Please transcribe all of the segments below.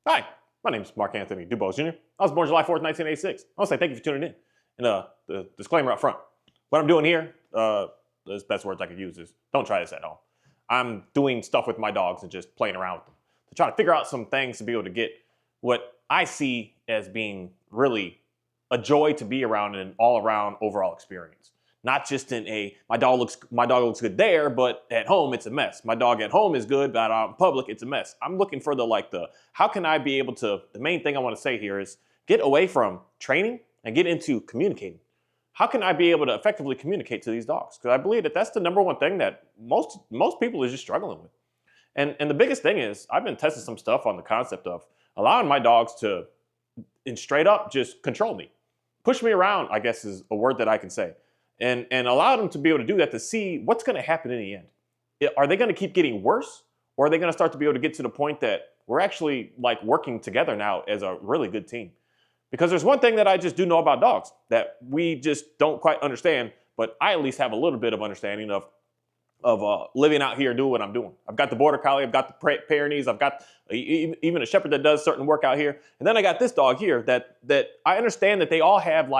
Hi, my name is Mark Anthony Dubose Jr. I was born July 4th, 1986. I want to say thank you for tuning in. And the disclaimer up front. What I'm doing here, the best words I could use is don't try this at home. I'm doing stuff with my dogs and just playing around with them to try to figure out some things to be able to get what I see as being really a joy to be around and an all-around overall experience. Not just in my dog looks good there, but at home it's a mess. My dog at home is good, but out in public it's a mess. I'm looking for how can I be able to, the main thing I want to say here is get away from training and get into communicating. How can I be able to effectively communicate to these dogs? Because I believe that that's the number one thing that most people is just struggling with. And the biggest thing is I've been testing some stuff on the concept of allowing my dogs to, and straight up, just control me. Push me around, I guess is a word that I can say. And allow them to be able to do that to see what's going to happen in the end. Are they going to keep getting worse? Or are they going to start to be able to get to the point that we're actually like working together now as a really good team? Because there's one thing that I just do know about dogs that we just don't quite understand, but I at least have a little bit of understanding of living out here doing what I'm doing. I've got the Border Collie, I've got the Pyrenees, I've got even a Shepherd that does certain work out here. And then I got this dog here that I understand that they all have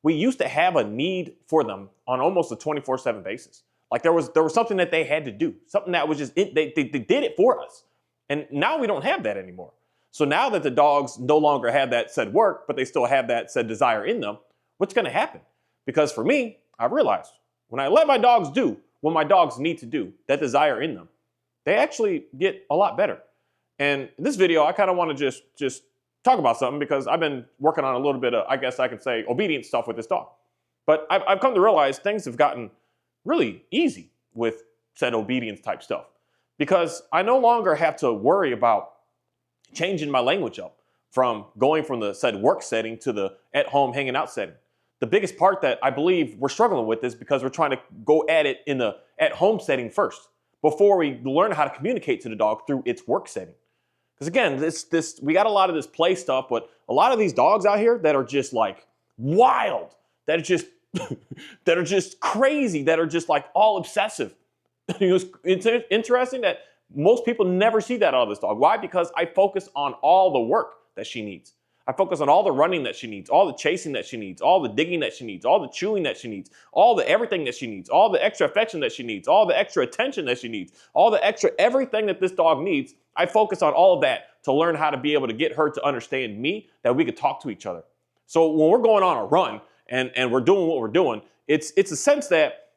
we used to have a need for them on almost a 24/7 basis. Like there was something that they had to do, something that was just, they did it for us. And now we don't have that anymore. So now that the dogs no longer have that said work, but they still have that said desire in them, what's going to happen? Because for me, I realized when I let my dogs do what my dogs need to do, that desire in them, they actually get a lot better. And in this video, I kind of want to just talk about something because I've been working on a little bit of, I guess I could say, obedience stuff with this dog. But I've come to realize things have gotten really easy with said obedience type stuff because I no longer have to worry about changing my language up from going from the said work setting to the at home hanging out setting. The biggest part that I believe we're struggling with is because we're trying to go at it in the at home setting first before we learn how to communicate to the dog through its work setting. Because again, we got a lot of this play stuff, but a lot of these dogs out here that are just like wild, that are just that are just crazy, that are just like all obsessive. It's interesting that most people never see that out of this dog. Why? Because I focus on all the work that she needs. I focus on all the running that she needs, all the chasing that she needs, all the digging that she needs, all the chewing that she needs, all the everything that she needs, all the extra affection that she needs, all the extra attention that she needs, all the extra everything that this dog needs. I focus on all of that to learn how to be able to get her to understand me, that we could talk to each other. So when we're going on a run and we're doing what we're doing, it's a sense that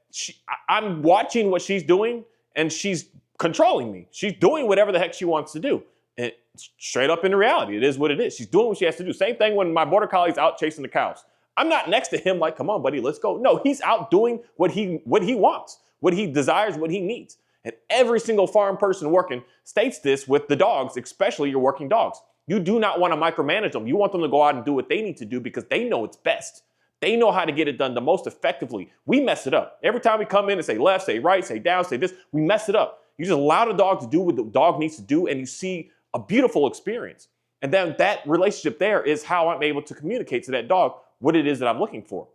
I'm watching what she's doing and she's controlling me. She's doing whatever the heck she wants to do. And straight up in reality, it is what it is. She's doing what she has to do. Same thing when my Border Collie's out chasing the cows. I'm not next to him like, come on, buddy, let's go. No, he's out doing what he wants, what he desires, what he needs. And every single farm person working states this with the dogs, especially your working dogs. You do not want to micromanage them. You want them to go out and do what they need to do because they know it's best. They know how to get it done the most effectively. We mess it up. Every time we come in and say left, say right, say down, say this, we mess it up. You just allow the dog to do what the dog needs to do and you see a beautiful experience. And then that relationship there is how I'm able to communicate to that dog what it is that I'm looking for.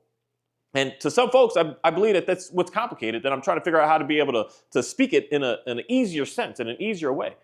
And to some folks, I believe that that's what's complicated, that I'm trying to figure out how to be able to speak it in an easier sense, in an easier way.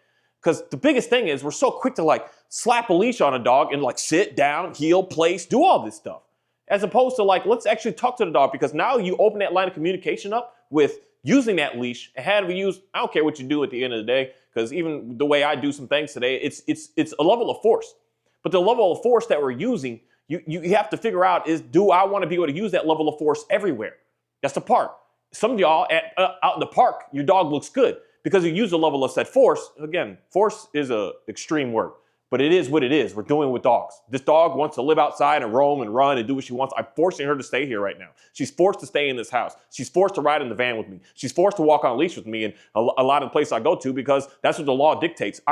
Because the biggest thing is we're so quick to like slap a leash on a dog and like sit down, heel, place, do all this stuff. As opposed to like, let's actually talk to the dog, because now you open that line of communication up with using that leash and how do we use, I don't care what you do at the end of the day, because even the way I do some things today, it's a level of force. But the level of force that we're using, you have to figure out is, do I want to be able to use that level of force everywhere? That's the part. Some of y'all out in the park, your dog looks good because you use a level of said force. Again, force is an extreme word, but it is what it is. We're doing it with dogs. This dog wants to live outside and roam and run and do what she wants. I'm forcing her to stay here right now. She's forced to stay in this house. She's forced to ride in the van with me. She's forced to walk on a leash with me in a lot of the places I go to because that's what the law dictates.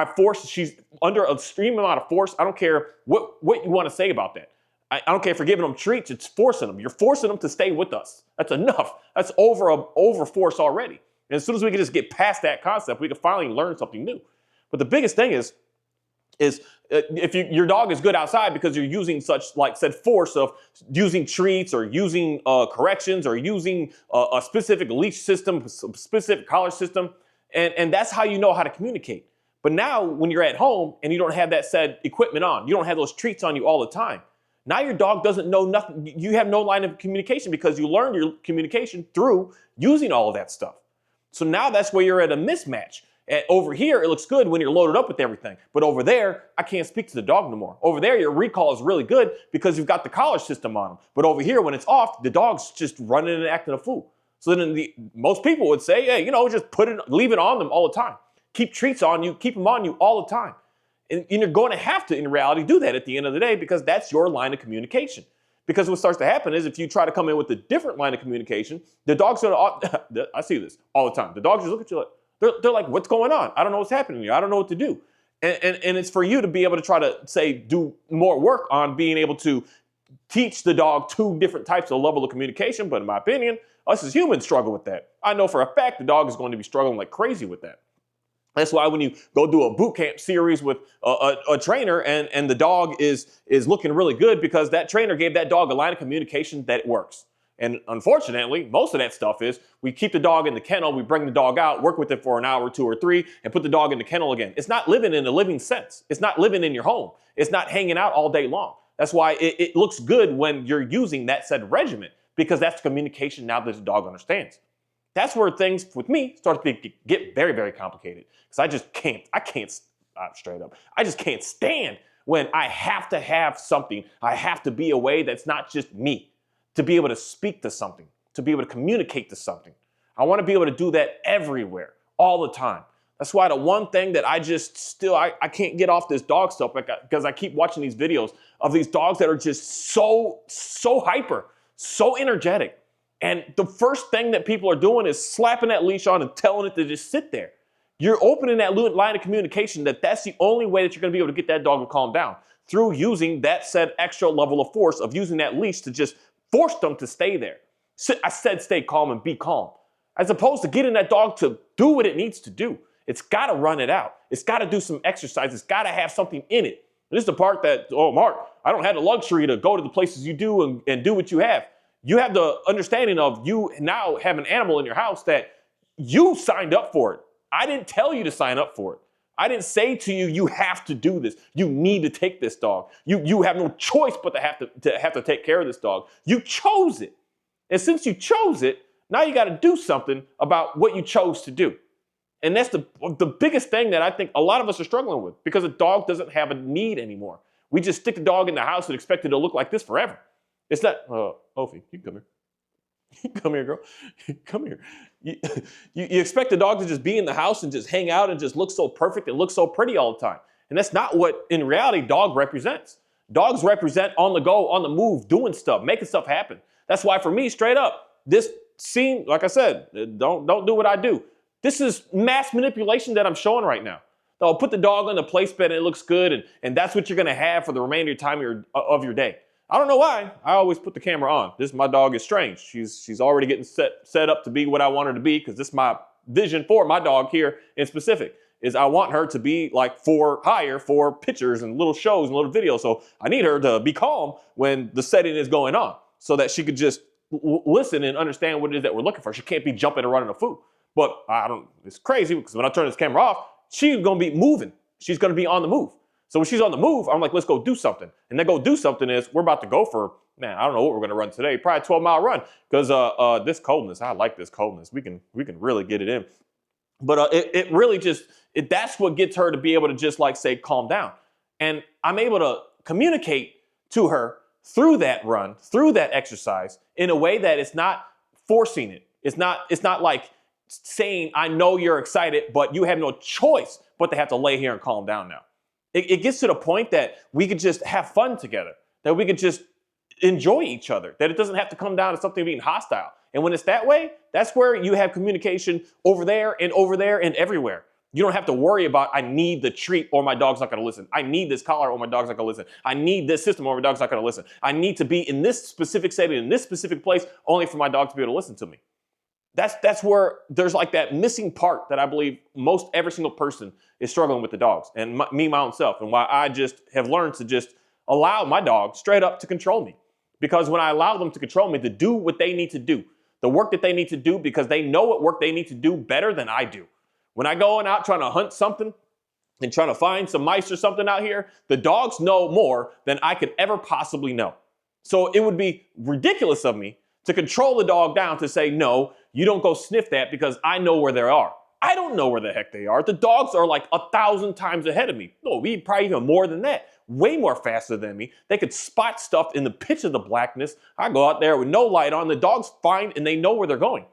She's under an extreme amount of force. I don't care what you want to say about that. I don't care if you're giving them treats, it's forcing them. You're forcing them to stay with us. That's enough. That's over force already. And as soon as we can just get past that concept, we can finally learn something new. But the biggest thing is if your dog is good outside because you're using such like said force of using treats or using corrections or using a specific leash system, specific collar system, and that's how you know how to communicate. But now when you're at home and you don't have that said equipment on, you don't have those treats on you all the time. Now your dog doesn't know nothing. You have no line of communication because you learned your communication through using all of that stuff. So now that's where you're at a mismatch. Over here, it looks good when you're loaded up with everything. But over there, I can't speak to the dog no more. Over there, your recall is really good because you've got the collar system on them. But over here, when it's off, the dog's just running and acting a fool. So then most people would say, hey, just leave it on them all the time. Keep treats on you, keep them on you all the time. And you're going to have to, in reality, do that at the end of the day because that's your line of communication. Because what starts to happen is if you try to come in with a different line of communication, the dog's going to, I see this all the time. The dogs just look at you like, they're like, what's going on? I don't know what's happening here. I don't know what to do. And it's for you to be able to try to do more work on being able to teach the dog two different types of level of communication. But in my opinion, us as humans struggle with that. I know for a fact the dog is going to be struggling like crazy with that. That's why when you go do a boot camp series with a trainer and the dog is looking really good because that trainer gave that dog a line of communication that works. And unfortunately, most of that stuff is we keep the dog in the kennel, we bring the dog out, work with it for an hour, 2 or 3, and put the dog in the kennel again. It's not living in a living sense. It's not living in your home. It's not hanging out all day long. That's why it looks good when you're using that said regimen because that's communication now that the dog understands. That's where things with me start to get very, very complicated because I just can't stand when I have to have something. I have to be a way that's not just me. To be able to speak to something, to be able to communicate to something. I want to be able to do that everywhere, all the time. That's why the one thing that I can't get off this dog stuff because I keep watching these videos of these dogs that are just so hyper, so energetic. And the first thing that people are doing is slapping that leash on and telling it to just sit there. You're opening that line of communication that's the only way that you're going to be able to get that dog to calm down through using that said extra level of force of using that leash to just force them to stay there. I said stay calm and be calm. As opposed to getting that dog to do what it needs to do. It's got to run it out. It's got to do some exercise. It's got to have something in it. This is the part that, Mark, I don't have the luxury to go to the places you do and do what you have. You have the understanding of you now have an animal in your house that you signed up for it. I didn't tell you to sign up for it. I didn't say to you, you have to do this. You need to take this dog. You have no choice but to have to take care of this dog. You chose it. And since you chose it, now you got to do something about what you chose to do. And that's the biggest thing that I think a lot of us are struggling with because a dog doesn't have a need anymore. We just stick the dog in the house and expect it to look like this forever. It's not, Ophi, you come here. Come here, girl. Come here. You expect the dog to just be in the house and just hang out and just look so perfect and look so pretty all the time. And that's not what, in reality, dog represents. Dogs represent on the go, on the move, doing stuff, making stuff happen. That's why for me, straight up, this scene, like I said, don't do what I do. This is mass manipulation that I'm showing right now. I'll put the dog on the place bed and it looks good, and that's what you're going to have for the remainder of of your day. I don't know why. I always put the camera on. My dog is strange. She's already getting set up to be what I want her to be because this is my vision for my dog here in specific is I want her to be like for pictures and little shows and little videos. So I need her to be calm when the setting is going on so that she could just listen and understand what it is that we're looking for. She can't be jumping and running a food. But it's crazy because when I turn this camera off, she's going to be moving. She's going to be on the move. So when she's on the move, I'm like, let's go do something. And then go do something is we're about to go for, I don't know what we're going to run today. Probably a 12-mile run because this coldness, I like this coldness. We can really get it in. But it really that's what gets her to be able to just like say, calm down. And I'm able to communicate to her through that run, through that exercise in a way that it's not forcing it. It's not like saying, I know you're excited, but you have no choice but to have to lay here and calm down now. It gets to the point that we could just have fun together, that we could just enjoy each other, that it doesn't have to come down to something being hostile. And when it's that way, that's where you have communication over there and everywhere. You don't have to worry about, I need the treat or my dog's not going to listen. I need this collar or my dog's not going to listen. I need this system or my dog's not going to listen. I need to be in this specific setting, in this specific place, only for my dog to be able to listen to me. That's where there's like that missing part that I believe most every single person is struggling with the dogs and my own self, and why I just have learned to just allow my dog straight up to control me. Because when I allow them to control me, to do what they need to do, the work that they need to do, because they know what work they need to do better than I do. When I go out trying to hunt something and trying to find some mice or something out here, the dogs know more than I could ever possibly know. So it would be ridiculous of me to control the dog down to say, no, you don't go sniff that because I know where they are. I don't know where the heck they are. The dogs are like 1,000 times ahead of me. No, we probably even more than that. Way more faster than me. They could spot stuff in the pitch of the blackness. I go out there with no light on. The dogs find and they know where they're going.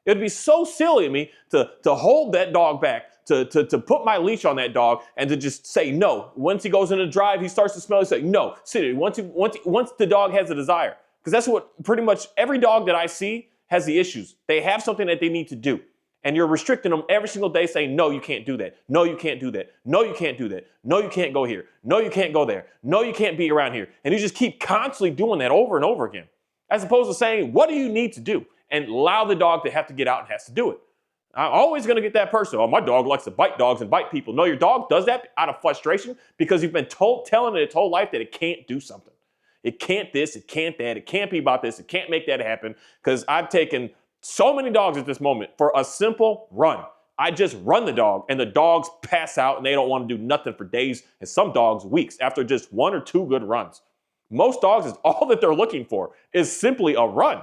It would be so silly of me to hold that dog back, to put my leash on that dog and to just say no. Once he goes into drive, he starts to smell, he say no. Sit. Once the dog has a desire. Because that's what pretty much every dog that I see has the issues. They have something that they need to do. And you're restricting them every single day saying, no, you can't do that. No, you can't do that. No, you can't do that. No, you can't go here. No, you can't go there. No, you can't be around here. And you just keep constantly doing that over and over again. As opposed to saying, what do you need to do? And allow the dog to have to get out and has to do it. I'm always going to get that person. Oh, my dog likes to bite dogs and bite people. No, your dog does that out of frustration because you've been telling it its whole life that it can't do something. It can't this, it can't that, it can't be about this, it can't make that happen. Because I've taken so many dogs at this moment for a simple run. I just run the dog and the dogs pass out and they don't want to do nothing for days and some dogs weeks after just 1 or 2 good runs. Most dogs is all that they're looking for is simply a run.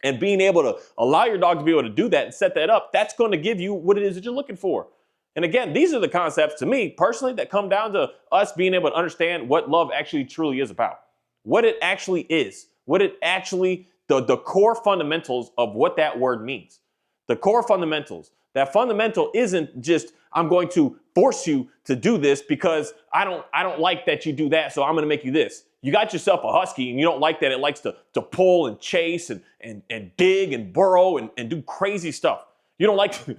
And being able to allow your dog to be able to do that and set that up, that's going to give you what it is that you're looking for. And again, these are the concepts to me personally that come down to us being able to understand what love actually truly is about. What it actually is. What it actually, the core fundamentals of what that word means. The core fundamentals. That fundamental isn't just, I'm going to force you to do this because I don't like that you do that, so I'm going to make you this. You got yourself a husky and you don't like that it likes to pull and chase and dig and burrow and do crazy stuff. You don't like to,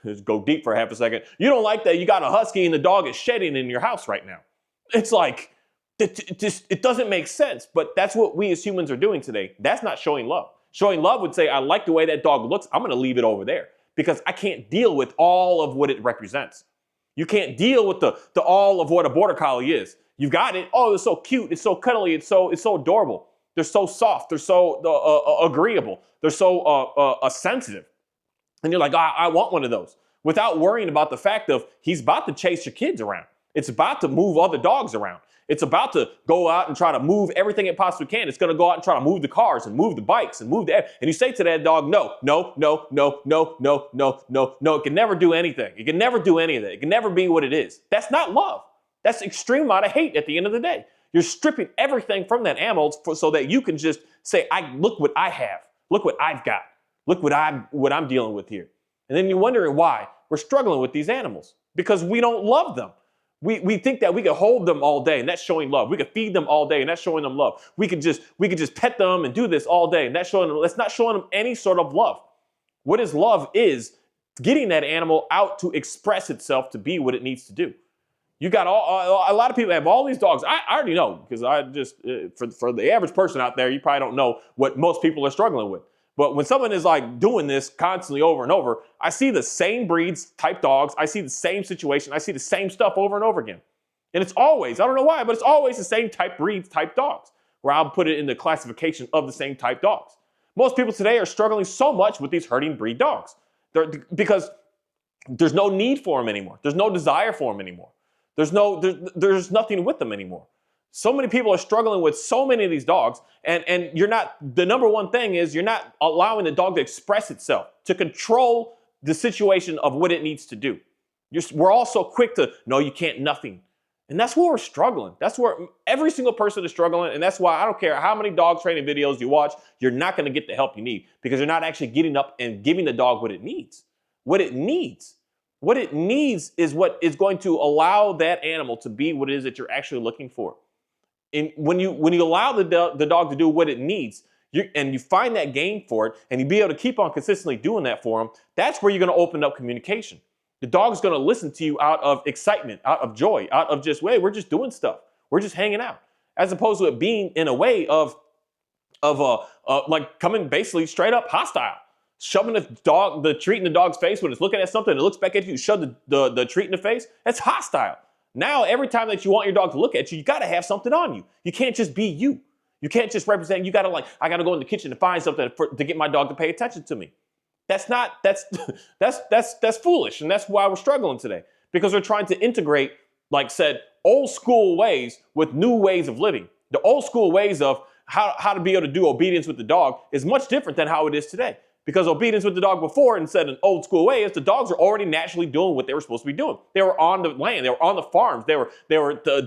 let's go deep for half a second. You don't like that you got a husky and the dog is shedding in your house right now. It's like, it doesn't make sense, but that's what we as humans are doing today. That's not showing love. Showing love would say, I like the way that dog looks. I'm going to leave it over there because I can't deal with all of what it represents. You can't deal with the all of what a border collie is. You've got it. Oh, it's so cute. It's so cuddly. It's so adorable. They're so soft. They're so agreeable. They're so sensitive. And you're like, I want one of those without worrying about the fact of he's about to chase your kids around. It's about to move other dogs around. It's about to go out and try to move everything it possibly can. It's going to go out and try to move the cars and move the bikes and move and you say to that dog, no. It can never do anything. It can never do any of that. It can never be what it is. That's not love. That's extreme amount of hate at the end of the day. You're stripping everything from that animal so that you can just say, look what I have. Look what I've got. Look what I'm dealing with here. And then you're wondering why we're struggling with these animals because we don't love them. We think that we could hold them all day and that's showing love. We could feed them all day and that's showing them love. We could just pet them and do this all day and that's not showing them any sort of love. What is love is getting that animal out to express itself to be what it needs to do. You got a lot of people have all these dogs. I already know because I just, for the average person out there, you probably don't know what most people are struggling with. But when someone is like doing this constantly over and over, I see the same breeds type dogs. I see the same situation. I see the same stuff over and over again. And it's always, I don't know why, but it's always the same type breeds type dogs where I'll put it in the classification of the same type dogs. Most people today are struggling so much with these herding breed dogs because there's no need for them anymore. There's no desire for them anymore. There's nothing with them anymore. So many people are struggling with so many of these dogs, and you're not, the number one thing is you're not allowing the dog to express itself, to control the situation of what it needs to do. We're all so quick to, no, you can't, nothing. And that's where we're struggling. That's where every single person is struggling, and that's why I don't care how many dog training videos you watch, you're not going to get the help you need because you're not actually getting up and giving the dog what it needs. What it needs. What it needs is what is going to allow that animal to be what it is that you're actually looking for. And when you allow the dog to do what it needs, and you find that game for it, and you be able to keep on consistently doing that for them, that's where you're going to open up communication. The dog's going to listen to you out of excitement, out of joy, out of just, hey, we're just doing stuff. We're just hanging out. As opposed to it being in a way of like coming basically straight up hostile. Shoving the treat in the dog's face when it's looking at something and it looks back at you, shove the treat in the face, that's hostile. Now, every time that you want your dog to look at you, you got to have something on you. You can't just be you. You can't just represent, you got to I got to go in the kitchen to find something to get my dog to pay attention to me. That's foolish. And that's why we're struggling today because they're trying to integrate, like said, old school ways with new ways of living. The old school ways of how to be able to do obedience with the dog is much different than how it is today. Because obedience with the dog before, instead of an old school way, is the dogs are already naturally doing what they were supposed to be doing. They were on the land, they were on the farms, they were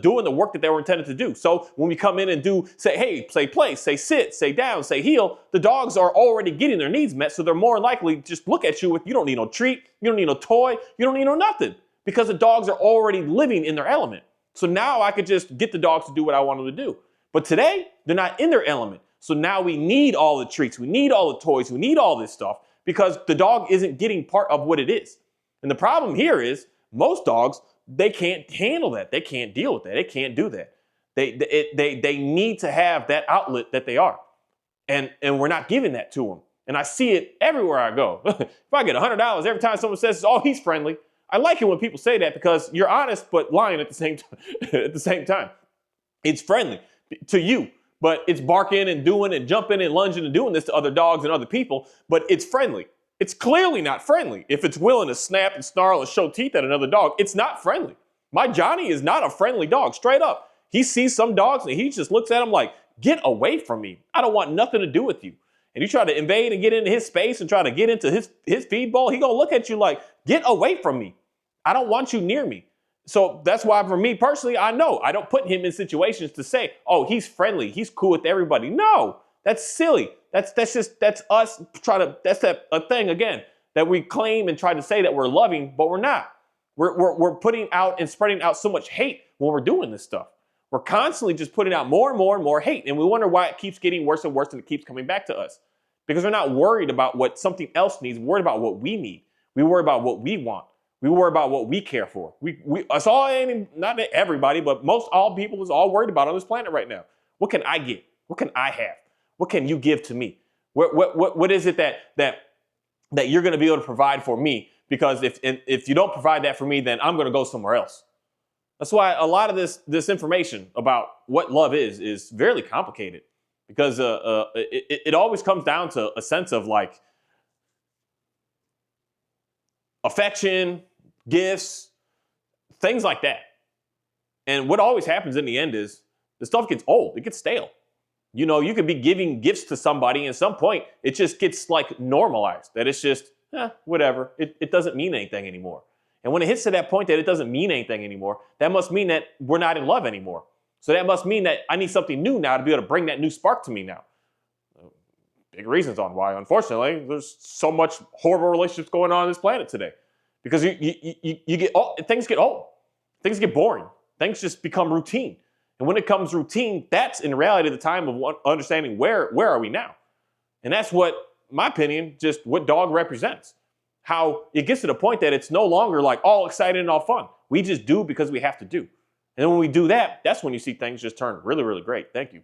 doing the work that they were intended to do. So when we come in and say, hey, say place, say sit, say down, say heel, the dogs are already getting their needs met, so they're more likely just look at you with, you don't need no treat, you don't need no toy, you don't need no nothing, because the dogs are already living in their element. So now I could just get the dogs to do what I want them to do. But today, they're not in their element. So now we need all the treats, we need all the toys, we need all this stuff because the dog isn't getting part of what it is. And the problem here is most dogs, they can't handle that. They can't deal with that. They can't do that. They need to have that outlet that they are. And we're not giving that to them. And I see it everywhere I go. If I get $100 every time someone says, oh, he's friendly. I like it when people say that because you're honest but lying at the same at the same time. It's friendly to you, but it's barking and doing and jumping and lunging and doing this to other dogs and other people, but it's friendly. It's clearly not friendly. If it's willing to snap and snarl and show teeth at another dog, it's not friendly. My Johnny is not a friendly dog, straight up. He sees some dogs and he just looks at them like, get away from me. I don't want nothing to do with you. And you try to invade and get into his space and try to get into his feed bowl, he gonna look at you like, get away from me. I don't want you near me. So that's why for me personally, I know I don't put him in situations to say, oh, he's friendly, he's cool with everybody. No, that's silly. That's us trying to, that's a thing again, that we claim and try to say that we're loving, but we're not. We're putting out and spreading out so much hate when we're doing this stuff. We're constantly just putting out more and more and more hate. And we wonder why it keeps getting worse and worse and it keeps coming back to us. Because we're not worried about what something else needs. We're worried about what we need. We worry about what we want. We worry about what we care for. Us all, not everybody, but most all people is all worried about on this planet right now. What can I get? What can I have? What can you give to me? What is it that you're going to be able to provide for me? Because if you don't provide that for me, then I'm going to go somewhere else. That's why a lot of this information about what love is fairly complicated. Because it always comes down to a sense of like affection, gifts, things like that. And what always happens in the end is the stuff gets old. It gets stale. You know, you could be giving gifts to somebody and at some point it just gets like normalized. That it's just, whatever. It doesn't mean anything anymore. And when it hits to that point that it doesn't mean anything anymore, that must mean that we're not in love anymore. So that must mean that I need something new now to be able to bring that new spark to me now. Big reasons on why, unfortunately, there's so much horrible relationships going on this planet today. Because you get old, things get old, things get boring, things just become routine. And when it comes routine, that's in reality the time of understanding where are we now. And that's what, my opinion, just what dog represents. How it gets to the point that it's no longer like all excited and all fun. We just do because we have to do. And then when we do that, that's when you see things just turn really, really great. Thank you.